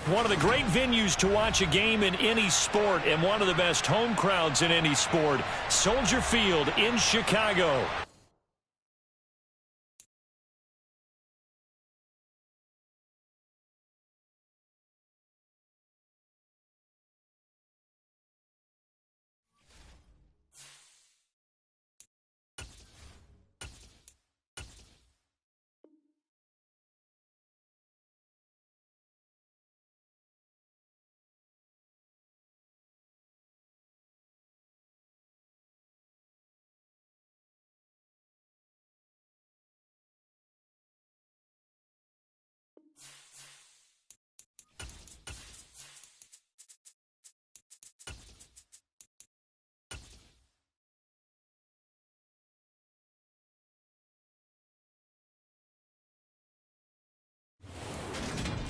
One of the great venues to watch a game in any sport and one of the best home crowds in any sport, Soldier Field in Chicago.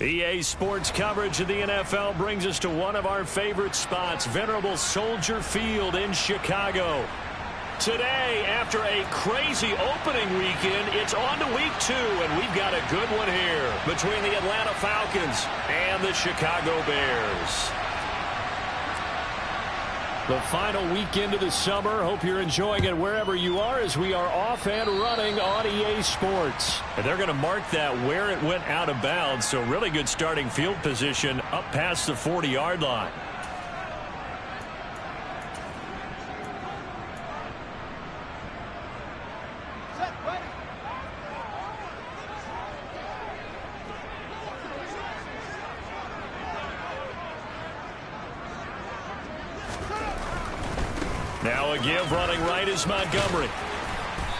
EA Sports coverage of the NFL brings us to one of our favorite spots, venerable Soldier Field in Chicago. Today, after a crazy opening weekend, it's on to week 2, and we've got a good one here between the Atlanta Falcons and the Chicago Bears. The final weekend of the summer. Hope you're enjoying it wherever you are as we are off and running on EA Sports. And they're going to mark that where it went out of bounds, so really good starting field position up past the 40-yard line. Now a give running right is Montgomery.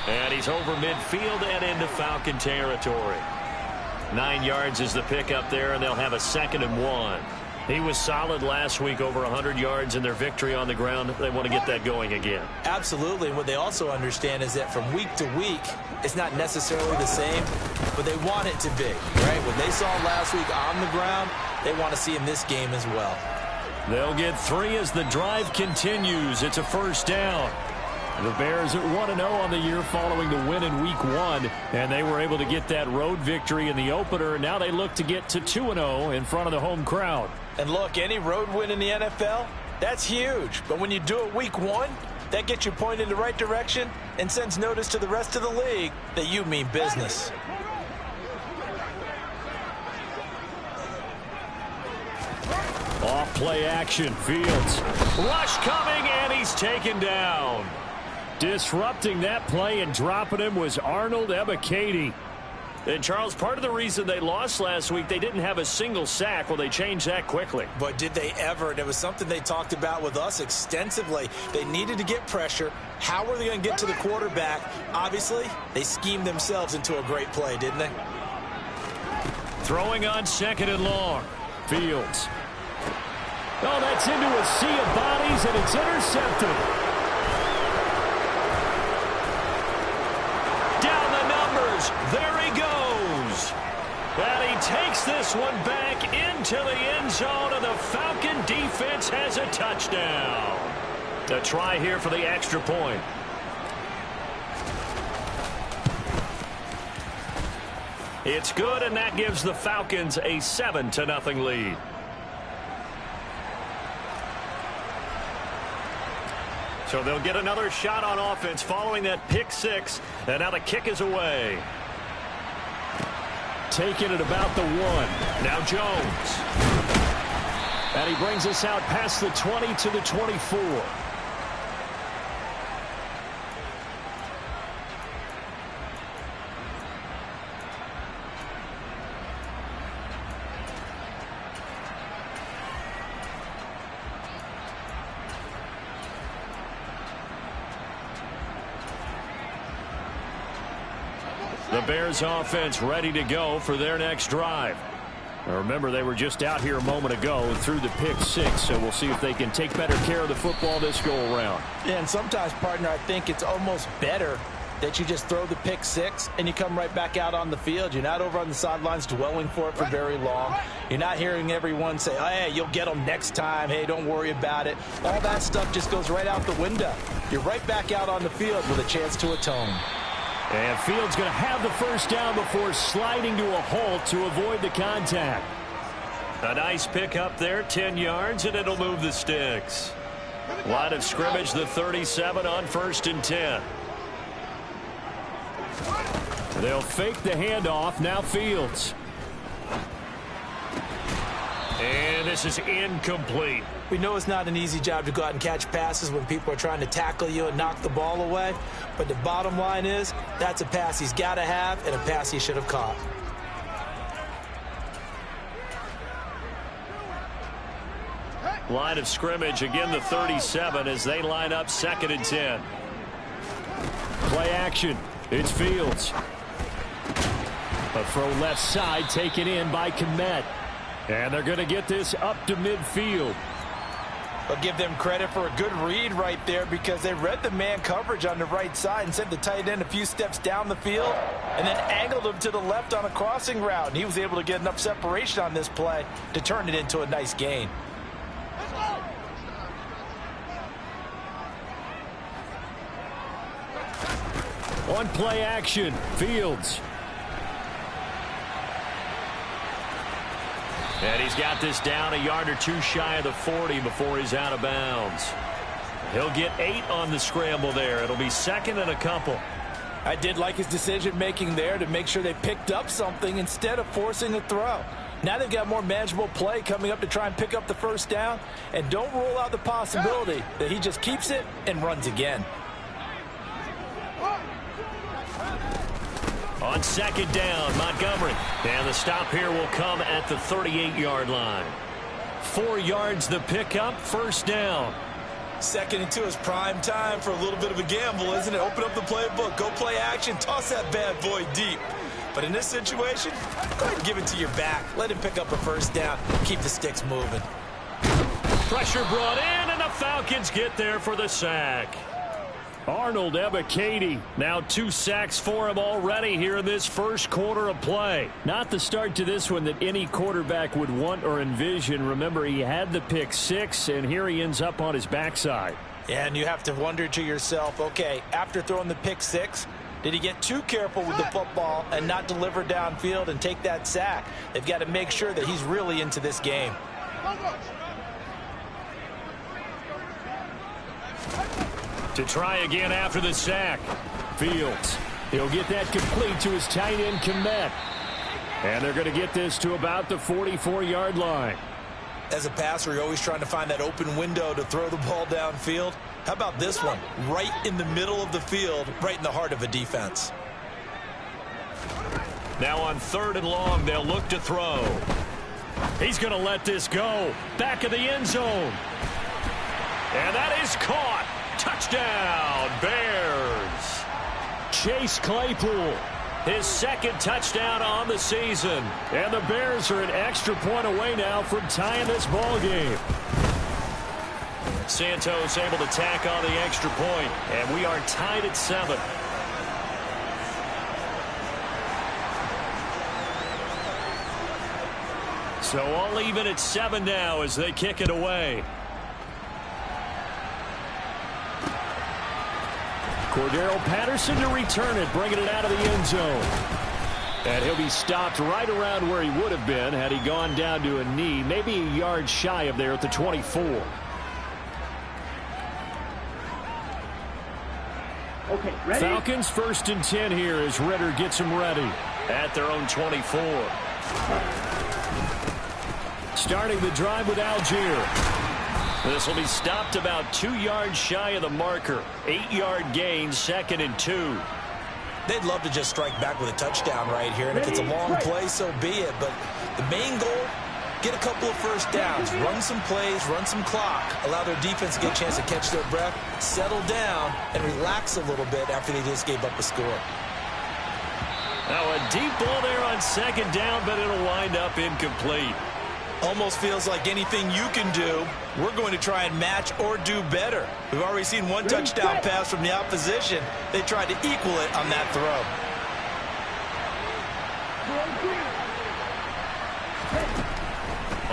And he's over midfield and into Falcon territory. 9 yards is the pickup there, and they'll have a 2nd and 1. He was solid last week, over 100 yards in their victory on the ground. They want to get that going again. Absolutely. What they also understand is that from week to week, it's not necessarily the same, but they want it to be, right? What they saw last week on the ground, they want to see in this game as well. They'll get 3 as the drive continues. It's a 1st down. The Bears at 1-0 on the year following the win in week 1, and they were able to get that road victory in the opener. Now they look to get to 2-0 in front of the home crowd. And look, any road win in the NFL, that's huge. But when you do it week 1, that gets you pointed in the right direction and sends notice to the rest of the league that you mean business. Off play action, Fields. Rush coming, and he's taken down. Disrupting that play and dropping him was Arnold Ebiketie. And, Charles, part of the reason they lost last week, they didn't have a single sack. Well, they changed that quickly. But did they ever? And it was something they talked about with us extensively. They needed to get pressure. How were they going to get to the quarterback? Obviously, they schemed themselves into a great play, didn't they? Throwing on 2nd and long. Fields. Oh, that's into a sea of bodies, and it's intercepted. Down the numbers. There he goes. And he takes this one back into the end zone, and the Falcon defense has a touchdown. A try here for the extra point. It's good, and that gives the Falcons a 7-0 lead. So they'll get another shot on offense following that pick 6, and now the kick is away. Taking it about the 1. Now Jones. And he brings us out past the 20 to the 24. The Bears offense ready to go for their next drive. Now remember, they were just out here a moment ago through the pick 6, so we'll see if they can take better care of the football this go around. Yeah, and sometimes, partner, I think it's almost better that you just throw the pick 6 and you come right back out on the field. You're not over on the sidelines dwelling for it for very long. You're not hearing everyone say, oh, hey, you'll get them next time. Hey, don't worry about it. All that stuff just goes right out the window. You're right back out on the field with a chance to atone. And Fields going to have the 1st down before sliding to a halt to avoid the contact. A nice pick up there, 10 yards, and it'll move the sticks. Line of scrimmage, the 37 on 1st and 10. They'll fake the handoff. Now Fields. And this is incomplete. We know it's not an easy job to go out and catch passes when people are trying to tackle you and knock the ball away. But the bottom line is, that's a pass he's got to have and a pass he should have caught. Line of scrimmage, again the 37 as they line up 2nd and 10. Play action. It's Fields. A throw left side taken in by Kmet. And they're going to get this up to midfield. I'll give them credit for a good read right there because they read the man coverage on the right side and sent the tight end a few steps down the field and then angled him to the left on a crossing route. And he was able to get enough separation on this play to turn it into a nice gain. On play action, Fields. And he's got this down a yard or two shy of the 40 before he's out of bounds. He'll get 8 on the scramble there. It'll be 2nd and a couple. I did like his decision-making there to make sure they picked up something instead of forcing a throw. Now they've got more manageable play coming up to try and pick up the 1st down. And don't rule out the possibility that he just keeps it and runs again. On 2nd down, Montgomery. And the stop here will come at the 38-yard line. 4 yards the pickup, 1st down. 2nd and 2 is prime time for a little bit of a gamble, isn't it? Open up the playbook, go play action, toss that bad boy deep. But in this situation, go ahead and give it to your back. Let him pick up a 1st down, keep the sticks moving. Pressure brought in, and the Falcons get there for the sack. Arnold Ebiketie, now 2 sacks for him already here in this 1st quarter of play. Not the start to this one that any quarterback would want or envision. Remember, he had the pick 6, and here he ends up on his backside. Yeah, and you have to wonder to yourself, okay, after throwing the pick 6, did he get too careful with the football and not deliver downfield and take that sack? They've got to make sure that he's really into this game. To try again after the sack. Fields. He'll get that complete to his tight end, Kmet. And they're going to get this to about the 44-yard line. As a passer, you're always trying to find that open window to throw the ball downfield. How about this one? Right in the middle of the field, right in the heart of a defense. Now on 3rd and long, they'll look to throw. He's going to let this go. Back of the end zone. And that is caught. Touchdown, Bears. Chase Claypool, his 2nd touchdown on the season. And the Bears are an extra point away now from tying this ball game. Santos able to tack on the extra point, and we are tied at 7. So all even at 7 now as they kick it away. Cordero Patterson to return it, bringing it out of the end zone. And he'll be stopped right around where he would have been had he gone down to a knee, maybe a yard shy of there at the 24. Okay, ready? Falcons 1st and 10 here as Ritter gets them ready at their own 24. Starting the drive with Algier. This will be stopped about 2 yards shy of the marker. 8-yard gain, 2nd and 2. They'd love to just strike back with a touchdown right here. And if it's a long play, so be it. But the main goal, get a couple of 1st downs, run some plays, run some clock, allow their defense to get a chance to catch their breath, settle down, and relax a little bit after they just gave up a score. Now a deep ball there on 2nd down, but it'll wind up incomplete. Almost feels like anything you can do, we're going to try and match or do better. We've already seen one touchdown pass from the opposition. They tried to equal it on that throw.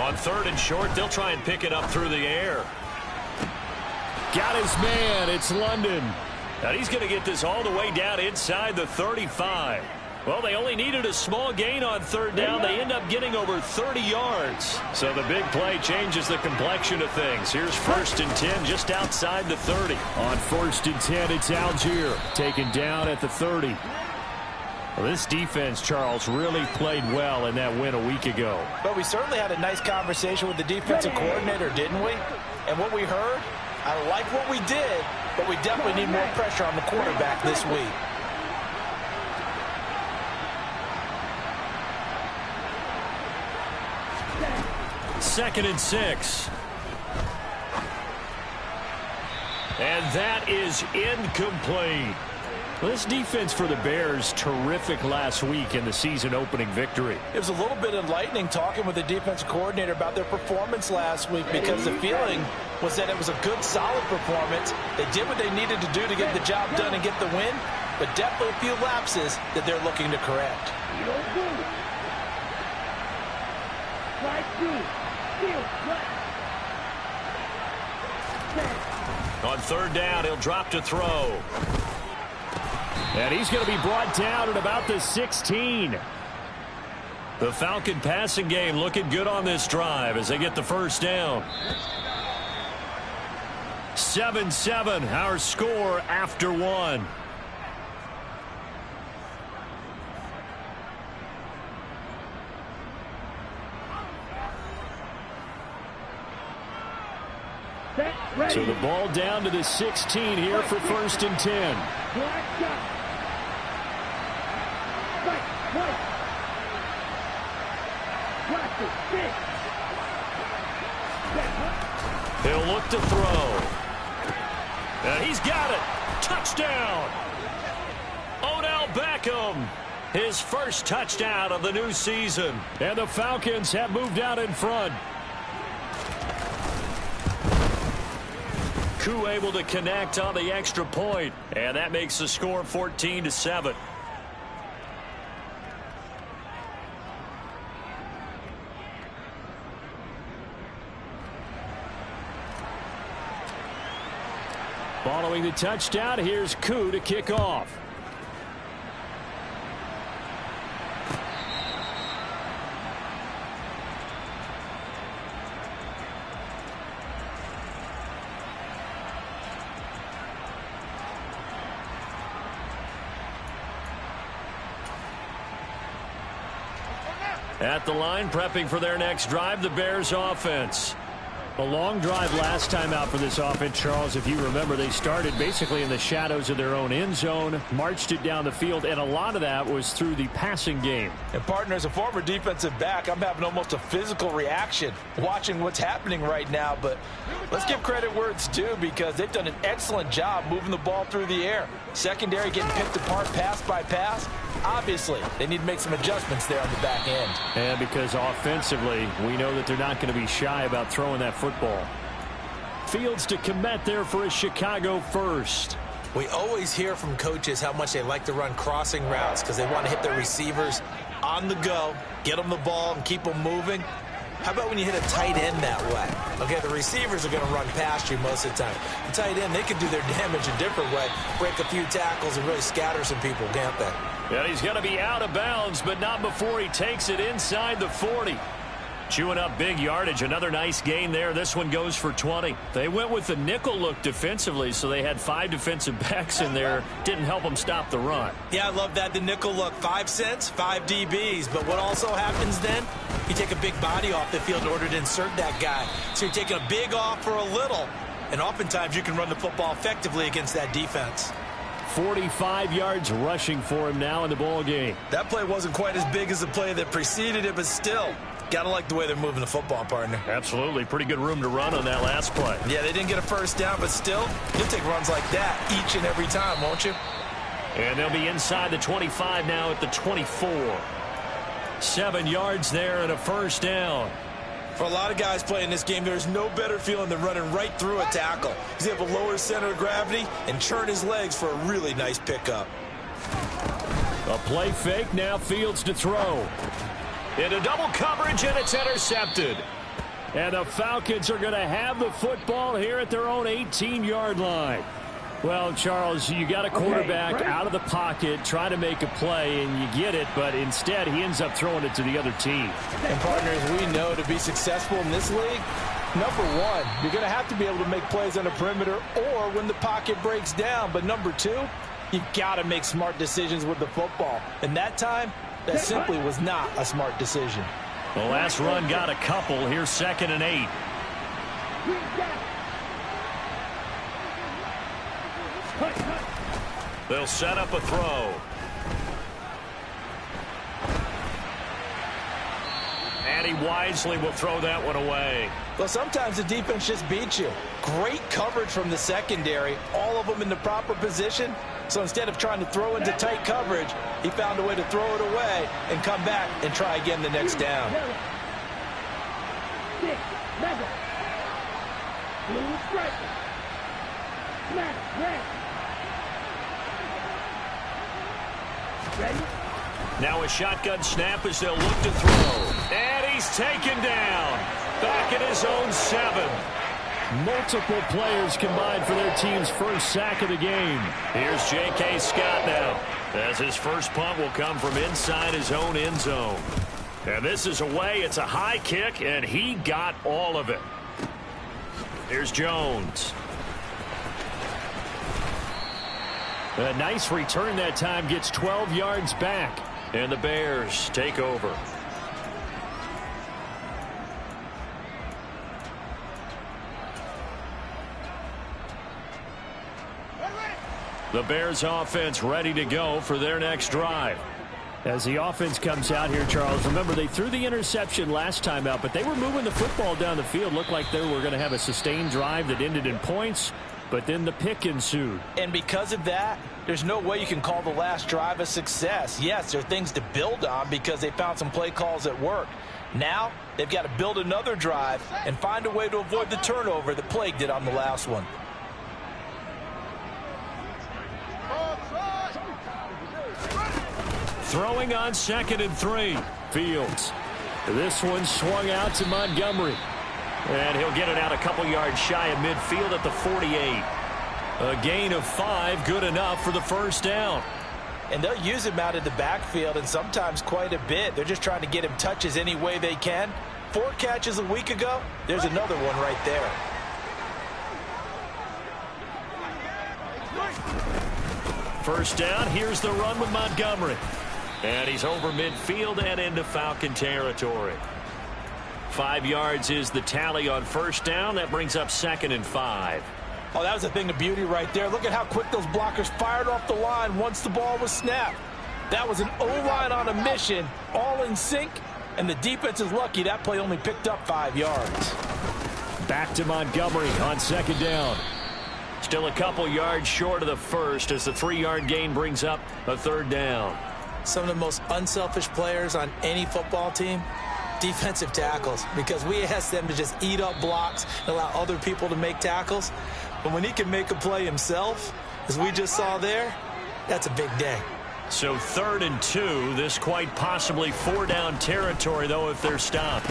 On 3rd and short, they'll try and pick it up through the air. Got his man. It's London. And he's going to get this all the way down inside the 35. Well, they only needed a small gain on third down. They end up getting over 30 yards. So the big play changes the complexion of things. Here's 1st and 10 just outside the 30. On 1st and 10, it's Algier taken down at the 30. Well, this defense, Charles, really played well in that win a week ago. But we certainly had a nice conversation with the defensive coordinator, didn't we? And what we heard, I like what we did, but we definitely need more pressure on the quarterback this week. 2nd and 6. And that is incomplete. Well, this defense for the Bears, terrific last week in the season-opening victory. It was a little bit enlightening talking with the defensive coordinator about their performance last week, because the feeling was that it was a good, solid performance. They did what they needed to do to get the job done and get the win, but definitely a few lapses that they're looking to correct. On 3rd down, he'll drop to throw. And he's going to be brought down at about the 16. The Falcon passing game looking good on this drive as they get the 1st down. 7-7, our score after 1. So the ball down to the 16 here for 1st and 10. He'll look to throw. And he's got it. Touchdown. Odell Beckham. His first touchdown of the new season. And the Falcons have moved out in front. Koo able to connect on the extra point, and that makes the score 14-7. Following the touchdown, here's Koo to kick off. At the line, prepping for their next drive, the Bears offense. A long drive last time out for this offense, Charles. If you remember, they started basically in the shadows of their own end zone, marched it down the field, and a lot of that was through the passing game. And, partner, as a former defensive back, I'm having almost a physical reaction watching what's happening right now. But let's give credit where it's due, because they've done an excellent job moving the ball through the air. Secondary getting picked apart pass by pass. Obviously, they need to make some adjustments there on the back end. And because offensively, we know that they're not going to be shy about throwing that football. Fields to commit there for a Chicago first. We always hear from coaches how much they like to run crossing routes because they want to hit their receivers on the go, get them the ball, and keep them moving. How about when you hit a tight end that way? Okay, the receivers are going to run past you most of the time. The tight end, they can do their damage a different way, break a few tackles and really scatter some people, can't they? Yeah, he's going to be out of bounds, but not before he takes it inside the 40. Chewing up big yardage. Another nice gain there. This one goes for 20. They went with the nickel look defensively, so they had 5 defensive backs in there. Didn't help them stop the run. Yeah, I love that. The nickel look. 5 cents, 5 DBs. But what also happens then? You take a big body off the field in order to insert that guy. So you're taking a big off for a little. And oftentimes you can run the football effectively against that defense. 45 yards rushing for him now in the ball game. That play wasn't quite as big as the play that preceded it, but still, gotta like the way they're moving the football, partner. Absolutely. Pretty good room to run on that last play. Yeah, they didn't get a first down, but still, you'll take runs like that each and every time, won't you? And they'll be inside the 25 now at the 24. 7 yards there and a first down. For a lot of guys playing this game, there's no better feeling than running right through a tackle. He's able to lower his center of gravity and churn his legs for a really nice pickup. A play fake, now Fields to throw. Into double coverage, and it's intercepted. And the Falcons are going to have the football here at their own 18-yard line. Well, Charles, you got a quarterback out of the pocket trying to make a play, and you get it, but instead he ends up throwing it to the other team. And, partners, we know to be successful in this league, number one, you're going to have to be able to make plays on the perimeter or when the pocket breaks down. But number two, you've got to make smart decisions with the football. And that time, that simply was not a smart decision. The last run got a couple. Here's 2nd and 8. They'll set up a throw. And he wisely will throw that one away. Well, sometimes the defense just beats you. Great coverage from the secondary, all of them in the proper position. So instead of trying to throw into tight coverage, he found a way to throw it away and come back and try again the next down. Now a shotgun snap as they'll look to throw. And he's taken down. Back at his own 7. Multiple players combined for their team's first sack of the game. Here's J.K. Scott now, as his first punt will come from inside his own end zone. And this is away. It's a high kick, and he got all of it. Here's Jones. A nice return that time, gets 12 yards back. And the Bears take over. The Bears offense ready to go for their next drive. As the offense comes out here, Charles, remember they threw the interception last time out, but they were moving the football down the field. Looked like they were going to have a sustained drive that ended in points, but then the pick ensued. And because of that, there's no way you can call the last drive a success. Yes, there are things to build on because they found some play calls that work. Now, they've got to build another drive and find a way to avoid the turnover that plagued it on the last one. Throwing on 2nd and 3. Fields. This one swung out to Montgomery. And he'll get it out a couple yards shy of midfield at the 48. A gain of 5, good enough for the first down. And they'll use him out of the backfield, and sometimes quite a bit. They're just trying to get him touches any way they can. 4 catches a week ago, there's another one right there. First down, here's the run with Montgomery. And he's over midfield and into Falcon territory. 5 yards is the tally on first down. That brings up 2nd and 5. Oh, that was a thing of beauty right there. Look at how quick those blockers fired off the line once the ball was snapped. That was an O-line on a mission, all in sync, and the defense is lucky that play only picked up 5 yards. Back to Montgomery on 2nd down. Still a couple yards short of the first as the 3-yard gain brings up a 3rd down. Some of the most unselfish players on any football team, defensive tackles, because we ask them to just eat up blocks and allow other people to make tackles. But when he can make a play himself, as we just saw there, that's a big day. So 3rd and 2, this quite possibly 4-down territory, though, if they're stopped.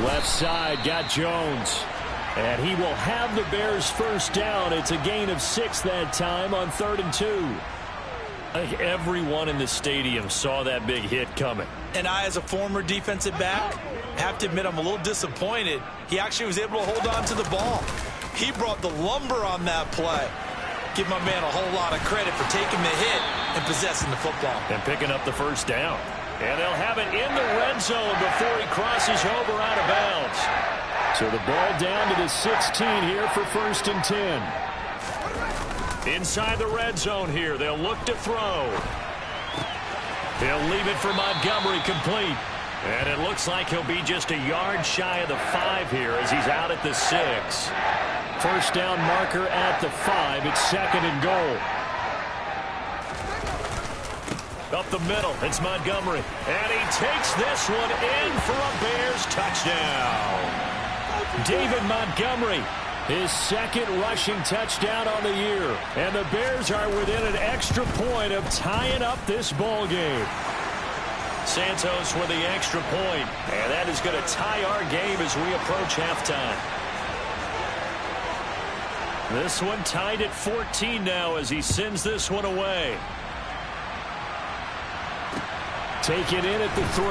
Left side, got Jones. And he will have the Bears first down. It's a gain of 6 that time on 3rd and 2. I think everyone in the stadium saw that big hit coming. And I, as a former defensive back, have to admit I'm a little disappointed. He actually was able to hold on to the ball. He brought the lumber on that play. Give my man a whole lot of credit for taking the hit and possessing the football. And picking up the first down. And they'll have it in the red zone before he crosses over out of bounds. So the ball down to the 16 here for 1st and 10. Inside the red zone here, they'll look to throw. He'll leave it for Montgomery, complete. And it looks like he'll be just a yard shy of the 5 here as he's out at the 6. First down marker at the 5. It's 2nd and goal. Up the middle, it's Montgomery. And he takes this one in for a Bears touchdown. David Montgomery, his 2nd rushing touchdown on the year. And the Bears are within an extra point of tying up this ball game. Santos with the extra point. And that is going to tie our game as we approach halftime. This one tied at 14 now as he sends this one away. Take it in at the 3.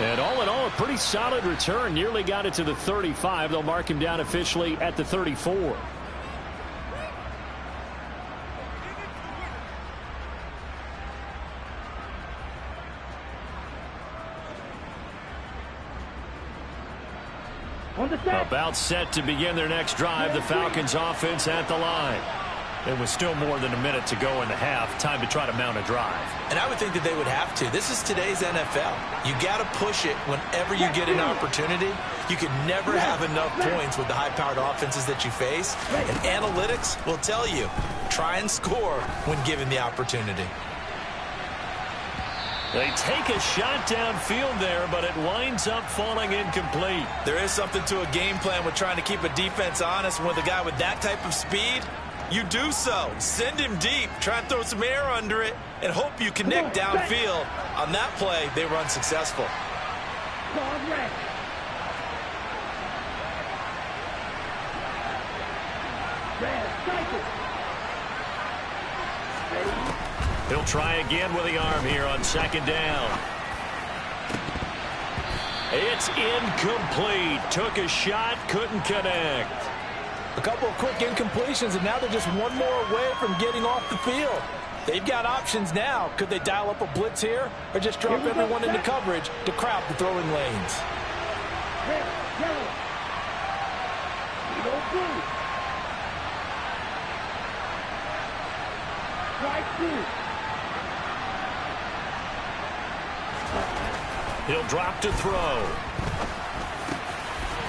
And all in all, a pretty solid return. Nearly got it to the 35. They'll mark him down officially at the 34. About set to begin their next drive. The Falcons offense at the line. It was still more than a minute to go in the half. Time to try to mount a drive. And I would think that they would have to. This is today's NFL. You got to push it whenever you get an opportunity. You can never have enough points with the high-powered offenses that you face. And analytics will tell you, try and score when given the opportunity. They take a shot downfield there, but it winds up falling incomplete. There is something to a game plan with trying to keep a defense honest. With a guy with that type of speed, you do so. Send him deep. Try and throw some air under it and hope you connect downfield. On that play, they were unsuccessful. He'll try again with the arm here on second down. It's incomplete. Took a shot, couldn't connect. A couple of quick incompletions, and now they're just one more away from getting off the field. They've got options now. Could they dial up a blitz here or just drop everyone into coverage to crowd the throwing lanes? He'll drop to throw.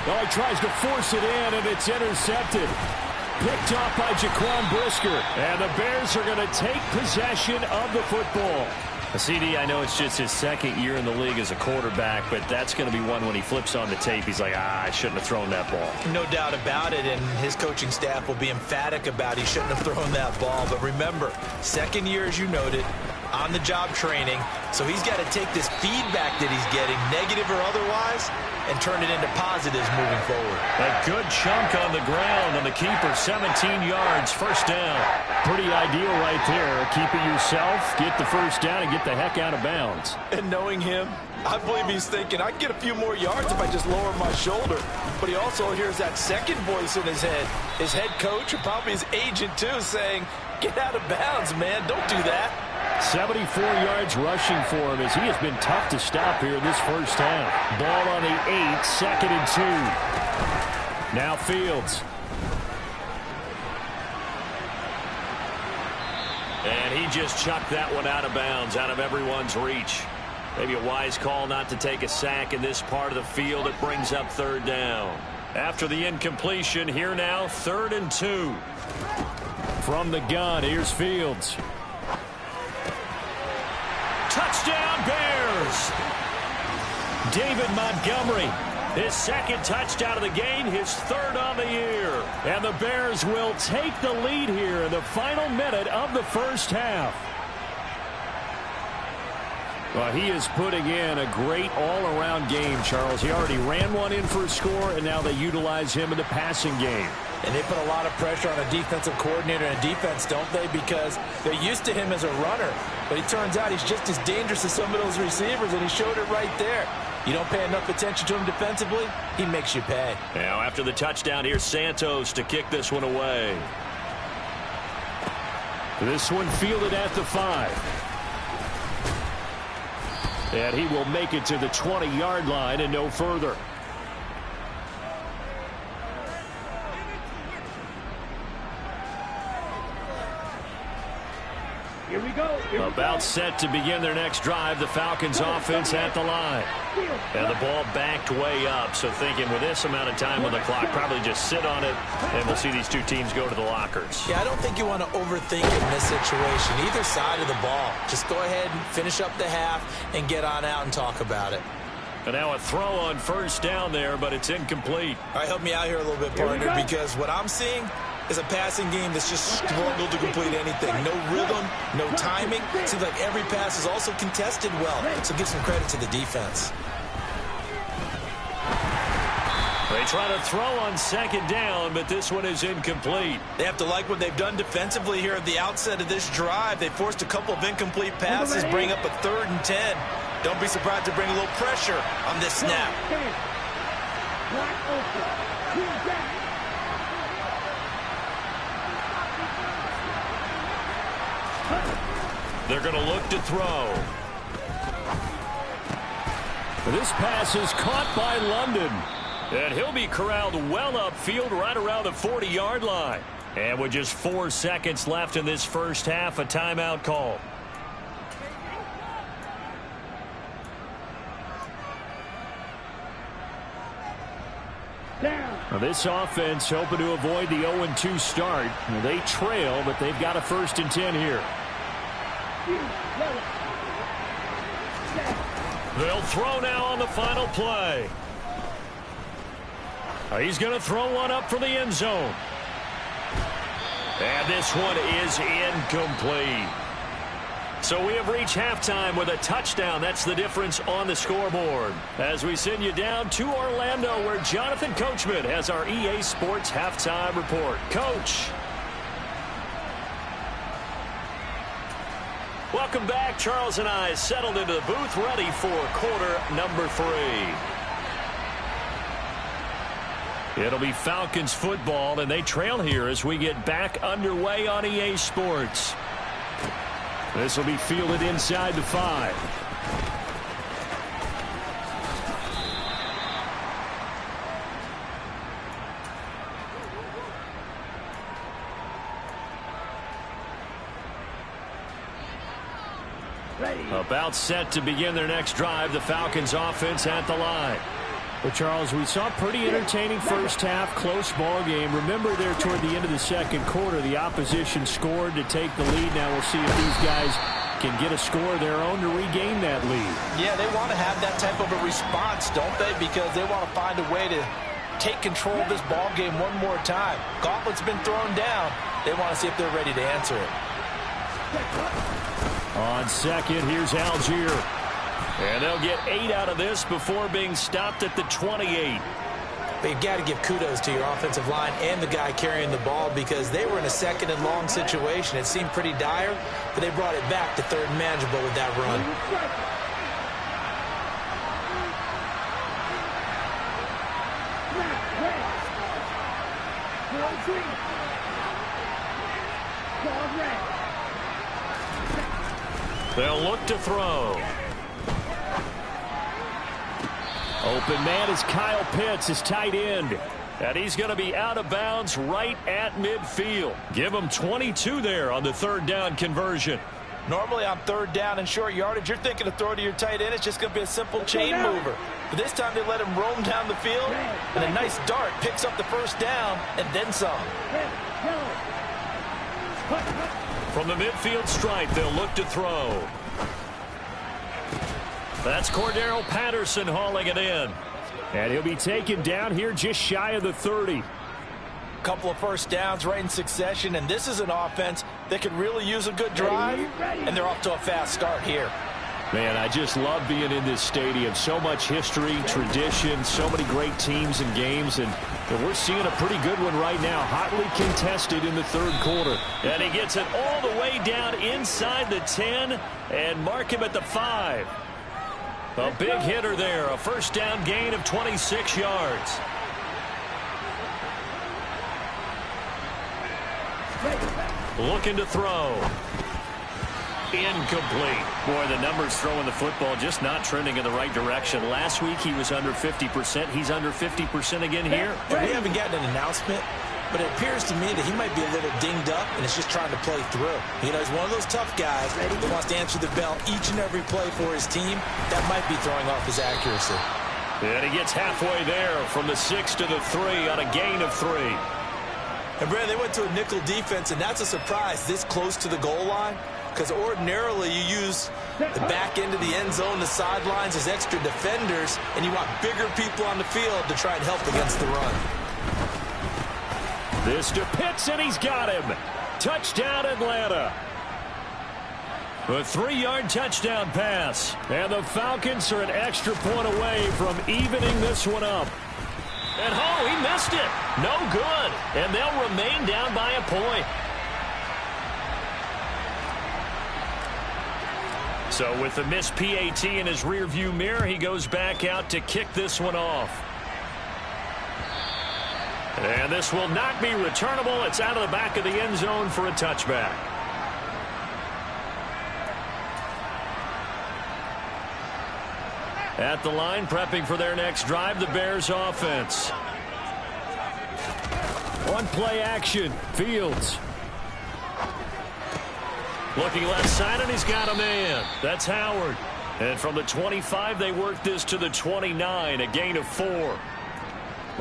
Oh, he tries to force it in, and it's intercepted. Picked off by Jaquan Brisker. And the Bears are going to take possession of the football. CD, I know it's just his second year in the league as a quarterback, but that's going to be one when he flips on the tape. He's like, I shouldn't have thrown that ball. No doubt about it, and his coaching staff will be emphatic about he shouldn't have thrown that ball. But remember, second year, as you noted, on-the-job training, so he's got to take this feedback that he's getting, negative or otherwise, and turn it into positives moving forward. A good chunk on the ground, and the keeper 17 yards, first down. Pretty ideal right there. Keep it yourself, get the first down, and get the heck out of bounds. And knowing him, I believe he's thinking, I can get a few more yards if I just lower my shoulder. But he also hears that second voice in his head. His head coach, or probably his agent too, saying, get out of bounds, man, don't do that. 74 yards rushing for him as he has been tough to stop here in this first half. Ball on the 8, second and 2. Now Fields. And he just chucked that one out of bounds, out of everyone's reach. Maybe a wise call not to take a sack in this part of the field. It brings up third down. After the incompletion, here now, 3rd and 2. From the gun, here's Fields. Touchdown, Bears! David Montgomery, his second touchdown of the game, his 3rd on the year. And the Bears will take the lead here in the final minute of the first half. Well, he is putting in a great all-around game, Charles. He already ran one in for a score, and now they utilize him in the passing game. And they put a lot of pressure on a defensive coordinator and defense, don't they? Because they're used to him as a runner. But it turns out he's just as dangerous as some of those receivers, and he showed it right there. You don't pay enough attention to him defensively, he makes you pay. Now, after the touchdown, here's Santos to kick this one away. This one fielded at the 5. And he will make it to the 20-yard line and no further. Here we go. About set to begin their next drive. The Falcons offense at the line. And the ball backed way up. So thinking with this amount of time on the clock, probably just sit on it, and we'll see these two teams go to the lockers. Yeah, I don't think you want to overthink in this situation. Either side of the ball. Just go ahead and finish up the half and get on out and talk about it. And now a throw on first down there, but it's incomplete. All right, help me out here a little bit, partner, because what I'm seeing is a passing game that's just struggled to complete anything. No rhythm, no timing. Seems like every pass is also contested well. So give some credit to the defense. They try to throw on second down, but this one is incomplete. They have to like what they've done defensively here at the outset of this drive. They forced a couple of incomplete passes, bring up a 3rd and 10. Don't be surprised to bring a little pressure on this snap. They're going to look to throw. This pass is caught by London. And he'll be corralled well upfield right around the 40-yard line. And with just 4 seconds left in this first half, a timeout call. Now this offense hoping to avoid the 0-2 start. They trail, but they've got a 1st and 10 here. They'll throw now on the final play. He's going to throw one up for the end zone. And this one is incomplete. So we have reached halftime with a touchdown. That's the difference on the scoreboard. As we send you down to Orlando, where Jonathan Coachman has our EA Sports halftime report. Coach. Welcome back. Charles and I settled into the booth, ready for quarter number 3. It'll be Falcons football, and they trail here as we get back underway on EA Sports. This will be fielded inside the 5. About set to begin their next drive, the Falcons offense at the line. Well, Charles, we saw a pretty entertaining first half, close ball game. Remember there toward the end of the second quarter, the opposition scored to take the lead. Now we'll see if these guys can get a score of their own to regain that lead. Yeah, they want to have that type of a response, don't they? Because they want to find a way to take control of this ball game one more time. Gauntlet's been thrown down. They want to see if they're ready to answer it. On second, here's Algier. And they'll get 8 out of this before being stopped at the 28. But you've got to give kudos to your offensive line and the guy carrying the ball, because they were in a 2nd and long situation. It seemed pretty dire, but they brought it back to 3rd and manageable with that run. They'll look to throw. Open man is Kyle Pitts, his tight end. And he's going to be out of bounds right at midfield. Give him 22 there on the 3rd down conversion. Normally on 3rd down and short yardage, you're thinking to throw to your tight end. It's just going to be a simple chain mover. But this time they let him roam down the field, and a nice dart picks up the 1st down and then some. From the midfield stripe, they'll look to throw. That's Cordero Patterson hauling it in. And he'll be taken down here just shy of the 30. Couple of 1st downs right in succession, and this is an offense that could really use a good drive, and they're off to a fast start here. Man, I just love being in this stadium. So much history, tradition, so many great teams and games, and we're seeing a pretty good one right now, hotly contested in the 3rd quarter. And he gets it all the way down inside the 10 and mark him at the 5. A big hitter there, a 1st down gain of 26 yards. Looking to throw. Incomplete. Boy, the numbers throwing the football just not trending in the right direction. Last week he was under 50%. He's under 50% again here. And we haven't gotten an announcement, but it appears to me that he might be a little dinged up and is just trying to play through. You know, he's one of those tough guys that wants to answer the bell each and every play for his team. That might be throwing off his accuracy. And he gets halfway there from the 6 to the 3 on a gain of 3. And, Brad, they went to a nickel defense, and that's a surprise this close to the goal line, because ordinarily you use the back end of the end zone, the sidelines as extra defenders, and you want bigger people on the field to try and help against the run. This to Pitts, and he's got him. Touchdown, Atlanta. A 3-yard touchdown pass. And the Falcons are an extra point away from evening this one up. And oh, he missed it. No good. And they'll remain down by a point. So with the missed PAT in his rearview mirror, he goes back out to kick this one off. And this will not be returnable. It's out of the back of the end zone for a touchback. At the line, prepping for their next drive, the Bears offense. On play action, Fields. Looking left side, and he's got a man. That's Howard. And from the 25, they work this to the 29, a gain of 4. Well,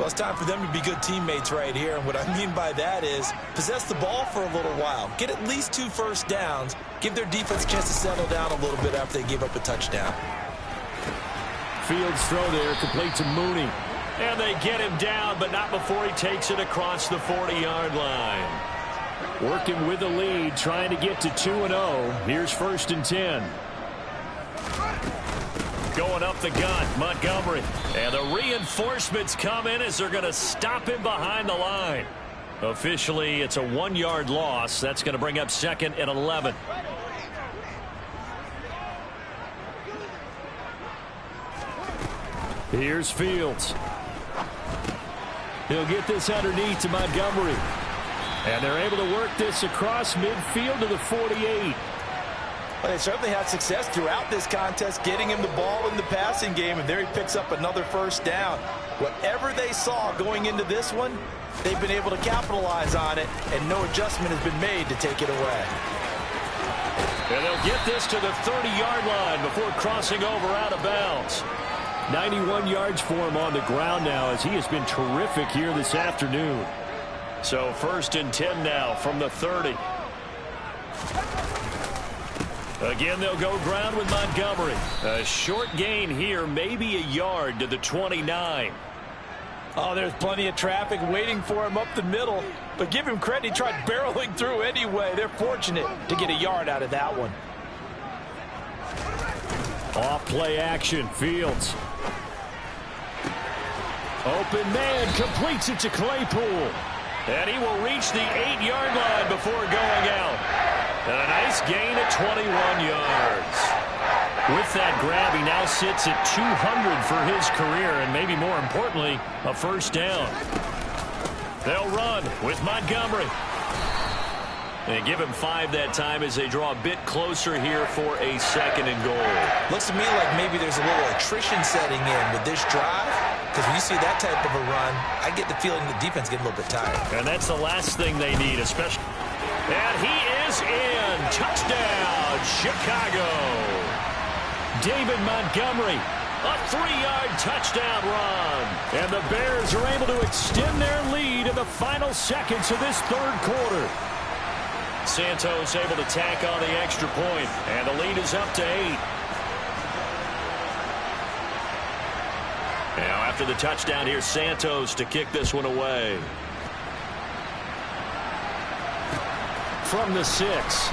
it's time for them to be good teammates right here. And what I mean by that is possess the ball for a little while. Get at least 2 first downs. Give their defense a chance to settle down a little bit after they give up a touchdown. Fields throw there, complete to Mooney. And they get him down, but not before he takes it across the 40-yard line. Working with the lead, trying to get to 2-0. Here's 1st and 10. Going up the gut, Montgomery. And the reinforcements come in as they're going to stop him behind the line. Officially, it's a 1-yard loss. That's going to bring up 2nd and 11. Here's Fields. He'll get this underneath to Montgomery. And they're able to work this across midfield to the 48. Well, they certainly had success throughout this contest, getting him the ball in the passing game, and there he picks up another first down. Whatever they saw going into this one, they've been able to capitalize on it, and no adjustment has been made to take it away. And they'll get this to the 30-yard line before crossing over out of bounds. 91 yards for him on the ground now, as he has been terrific here this afternoon. So 1st and 10 now from the 30. Again, they'll go ground with Montgomery. A short gain here, maybe a yard to the 29. Oh, there's plenty of traffic waiting for him up the middle. But give him credit, he tried barreling through anyway. They're fortunate to get a yard out of that one. Off play action, Fields. Open man, completes it to Claypool. And he will reach the 8-yard line before going out. And a nice gain at 21 yards. With that grab, he now sits at 200 for his career, and maybe more importantly, a first down. They'll run with Montgomery. They give him 5 that time as they draw a bit closer here for a 2nd and goal. Looks to me like maybe there's a little attrition setting in with this drive, because when you see that type of a run, I get the feeling the defense getting a little bit tired. And that's the last thing they need, especially. And he is in. Touchdown, Chicago. David Montgomery, a 3-yard touchdown run. And the Bears are able to extend their lead in the final seconds of this 3rd quarter. Santos able to tack on the extra point, and the lead is up to 8. Now after the touchdown, here's Santos to kick this one away. From the 6.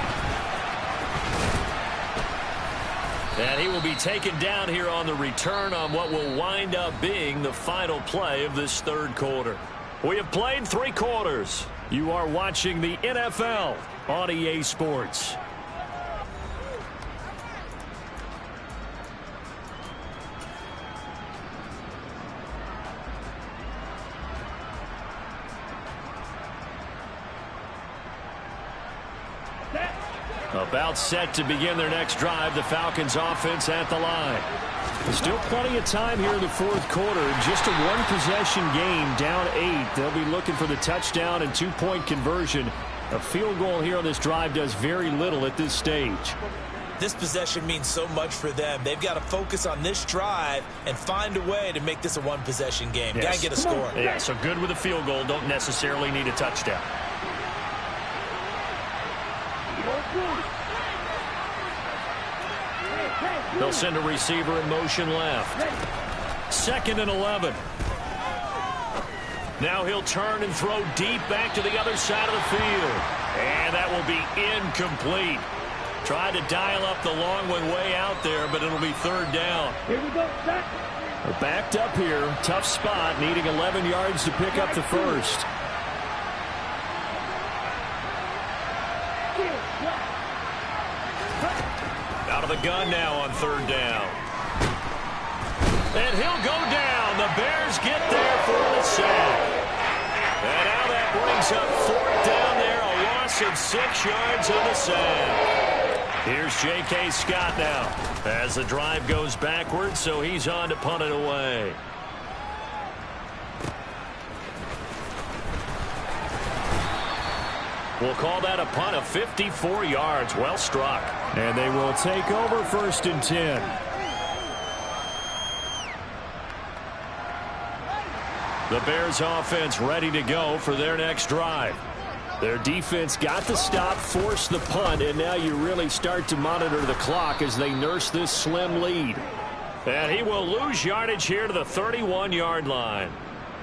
And he will be taken down here on the return on what will wind up being the final play of this 3rd quarter. We have played 3 quarters. You are watching the NFL on EA Sports. About set to begin their next drive, the Falcons offense at the line. Still plenty of time here in the 4th quarter. Just a 1-possession game, down 8. They'll be looking for the touchdown and 2-point conversion. A field goal here on this drive does very little at this stage. This possession means so much for them. They've got to focus on this drive and find a way to make this a 1-possession game. Yes. Got to get a score. Yeah, so good with a field goal. Don't necessarily need a touchdown. They'll send a receiver in motion left. 2nd and 11. Now he'll turn and throw deep back to the other side of the field. And that will be incomplete. Tried to dial up the long one way out there, but it'll be 3rd down. Here we go, set. Backed up here. Tough spot. Needing 11 yards to pick up the first. Out of the gun now on third down. And he'll go down. The Bears get there for the sack. And now that brings up fourth down there. A loss of 6 yards on the sack. Here's J.K. Scott now as the drive goes backwards, so he's on to punt it away. We'll call that a punt of 54 yards. Well struck. And they will take over first and 10. The Bears offense ready to go for their next drive. Their defense got the stop, forced the punt, and now you really start to monitor the clock as they nurse this slim lead. And he will lose yardage here to the 31-yard line.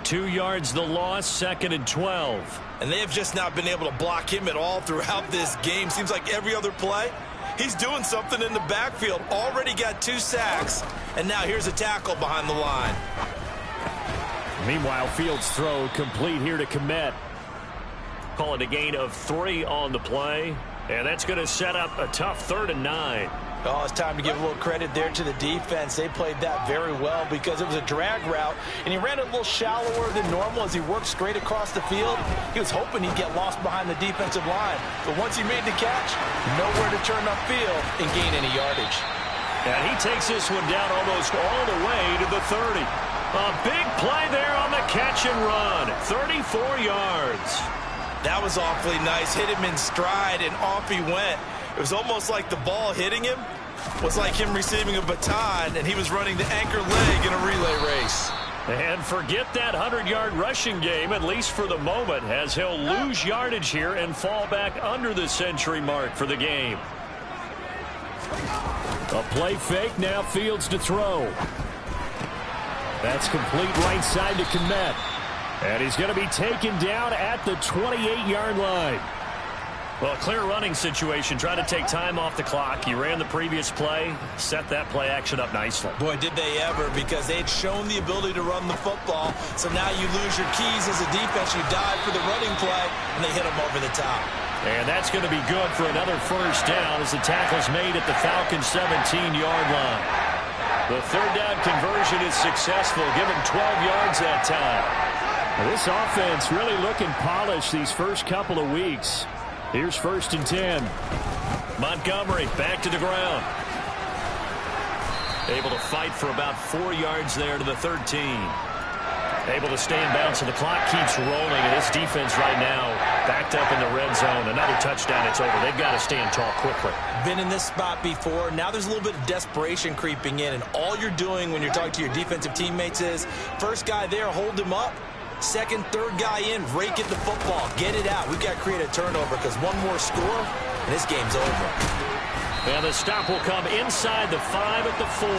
2 yards the loss, 2nd and 12. And they have just not been able to block him at all throughout this game. Seems like every other play, he's doing something in the backfield. Already got 2 sacks, and now here's a tackle behind the line. Meanwhile, Fields' throw complete here to Kmet. Call it a gain of 3 on the play. And that's going to set up a tough 3rd and 9. Oh, it's time to give a little credit there to the defense. They played that very well because it was a drag route, and he ran it a little shallower than normal as he worked straight across the field. He was hoping he'd get lost behind the defensive line. But once he made the catch, nowhere to turn upfield and gain any yardage. And he takes this one down almost all the way to the 30. A big play there on the catch and run. 34 yards. That was awfully nice. Hit him in stride, and off he went. It was almost like the ball hitting him was like him receiving a baton, and he was running the anchor leg in a relay race. And forget that 100-yard rushing game, at least for the moment, as he'll lose yardage here and fall back under the century mark for the game. A play fake, now Fields to throw. That's complete right side to Kmet. And he's going to be taken down at the 28-yard line. Well, a clear running situation. Trying to take time off the clock. He ran the previous play, set that play action up nicely. Boy, did they ever, because they had shown the ability to run the football. So now you lose your keys as a defense. You dive for the running play, and they hit him over the top. And that's going to be good for another first down as the tackle's made at the Falcons' 17-yard line. The third down conversion is successful. Give him 12 yards that time. Well, this offense really looking polished these first couple of weeks. Here's 1st and 10. Montgomery back to the ground. Able to fight for about 4 yards there to the 13. Able to stay in bounds, so the clock keeps rolling. And this defense right now backed up in the red zone. Another touchdown, it's over. They've got to stand tall quickly. Been in this spot before. Now there's a little bit of desperation creeping in. And all you're doing when you're talking to your defensive teammates is, first guy there, hold him up. Second, third guy in, rake at the football. Get it out. We've got to create a turnover because one more score, and this game's over. And the stop will come inside the 5 at the 4.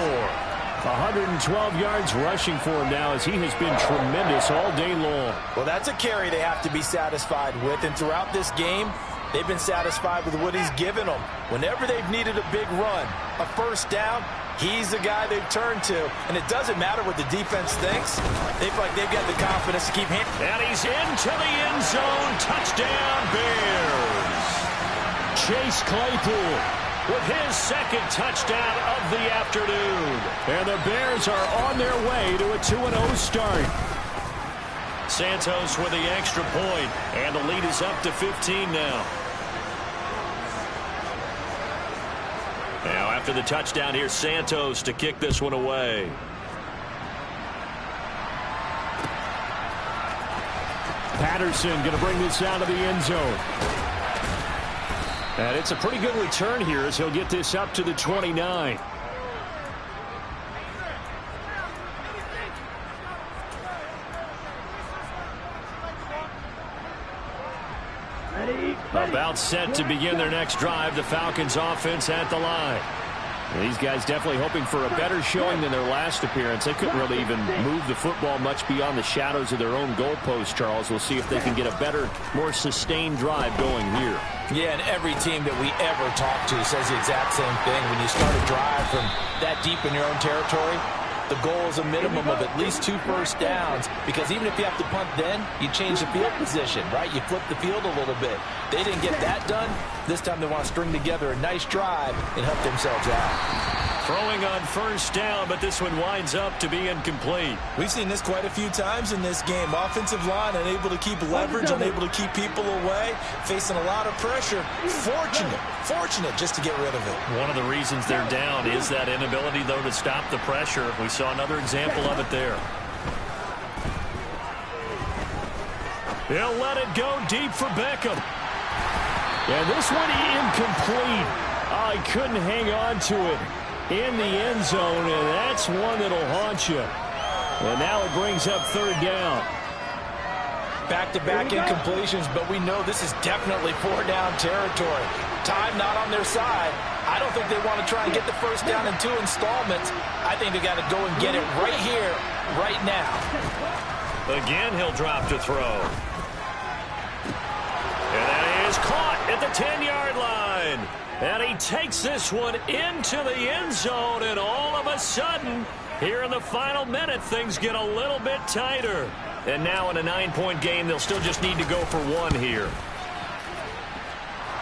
112 yards rushing for him now as he has been tremendous all day long. Well, that's a carry they have to be satisfied with, and throughout this game, they've been satisfied with what he's given them. Whenever they've needed a big run, a first down, he's the guy they've turned to. And it doesn't matter what the defense thinks. They feel like they've got the confidence to keep hitting. And he's into the end zone. Touchdown, Bears. Chase Claypool with his second touchdown of the afternoon. And the Bears are on their way to a 2-0 start. Santos with the extra point, and the lead is up to 15 now. Now after the touchdown, here's Santos to kick this one away. Patterson going to bring this out of the end zone. And it's a pretty good return here as he'll get this up to the 29. About set to begin their next drive. The Falcons offense at the line. And these guys definitely hoping for a better showing than their last appearance. They couldn't really even move the football much beyond the shadows of their own goalpost, Charles. We'll see if they can get a better, more sustained drive going here. Yeah, and every team that we ever talk to says the exact same thing. When you start a drive from that deep in your own territory, the goal is a minimum of at least 2 first downs, because even if you have to punt then, you change the field position, right? You flip the field a little bit. They didn't get that done. This time they want to string together a nice drive and help themselves out. Throwing on first down, but this one winds up to be incomplete. We've seen this quite a few times in this game. Offensive line unable to keep leverage, unable to keep people away, facing a lot of pressure. Fortunate just to get rid of it. One of the reasons they're down is that inability, though, to stop the pressure. We saw another example of it there. He'll let it go deep for Beckham. Yeah, this one incomplete. Oh, he couldn't hang on to it in the end zone, and that's one that'll haunt you. And now it brings up third down. Back-to-back incompletions, but we know this is definitely 4-down territory. Time not on their side. I don't think they want to try and get the first down in 2 installments. I think they got to go and get it right here, right now. Again, he'll drop to throw. And that is caught at the 10-yard line. And he takes this one into the end zone, and all of a sudden, here in the final minute, things get a little bit tighter. And now in a 9-point game, they'll still just need to go for 1 here,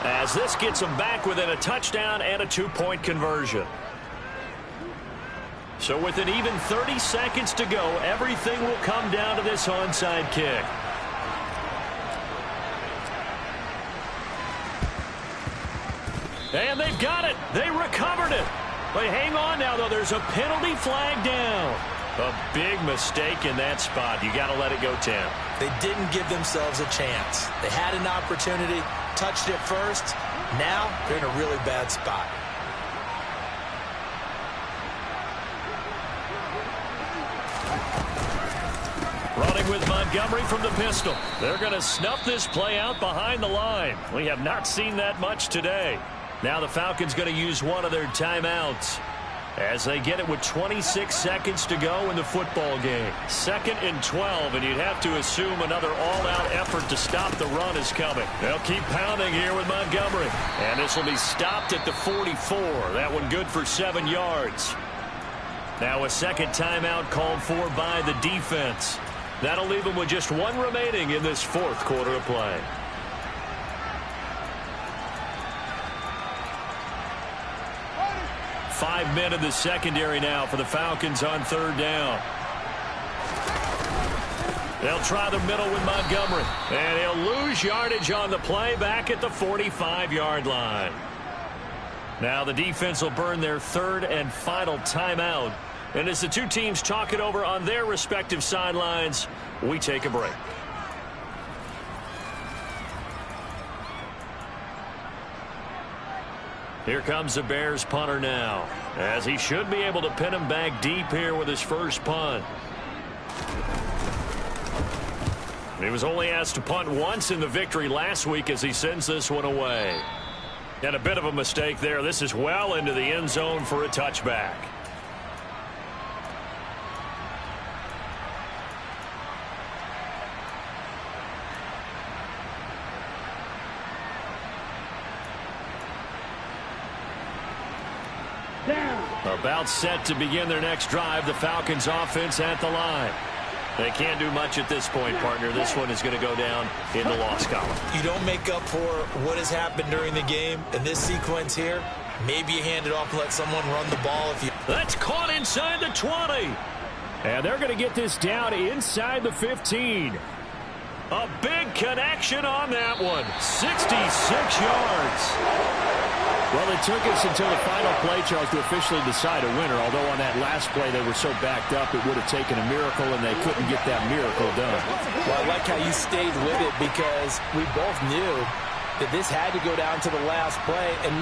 as this gets them back within a touchdown and a 2-point conversion. So with an even 30 seconds to go, everything will come down to this onside kick. And they've got it. They recovered it. They hang on now, though. There's a penalty flag down. A big mistake in that spot. You got to let it go, Tim. They didn't give themselves a chance. They had an opportunity, touched it first. Now they're in a really bad spot. Running with Montgomery from the pistol. They're going to snuff this play out behind the line. We have not seen that much today. Now the Falcons going to use one of their timeouts as they get it with 26 seconds to go in the football game. 2nd and 12, and you'd have to assume another all-out effort to stop the run is coming. They'll keep pounding here with Montgomery. And this will be stopped at the 44. That one good for 7 yards. Now a second timeout called for by the defense. That'll leave them with just 1 remaining in this 4th quarter of play. 5 men in the secondary now for the Falcons on 3rd down. They'll try the middle with Montgomery. And he'll lose yardage on the play back at the 45-yard line. Now the defense will burn their 3rd and final timeout. And as the 2 teams talk it over on their respective sidelines, we take a break. Here comes the Bears punter now, as he should be able to pin him back deep here with his first punt. He was only asked to punt once in the victory last week as he sends this one away. And a bit of a mistake there. This is well into the end zone for a touchback. About set to begin their next drive. The Falcons offense at the line. They can't do much at this point, partner. This one is going to go down in the loss column. You don't make up for what has happened during the game in this sequence here. Maybe you hand it off and let someone run the ball. If you. That's caught inside the 20. And they're going to get this down inside the 15. A big connection on that one. 66 yards. Well, it took us until the final play, Charles, to officially decide a winner. Although on that last play they were so backed up, it would have taken a miracle, and they couldn't get that miracle done. Well, I like how you stayed with it, because we both knew that this had to go down to the last play. And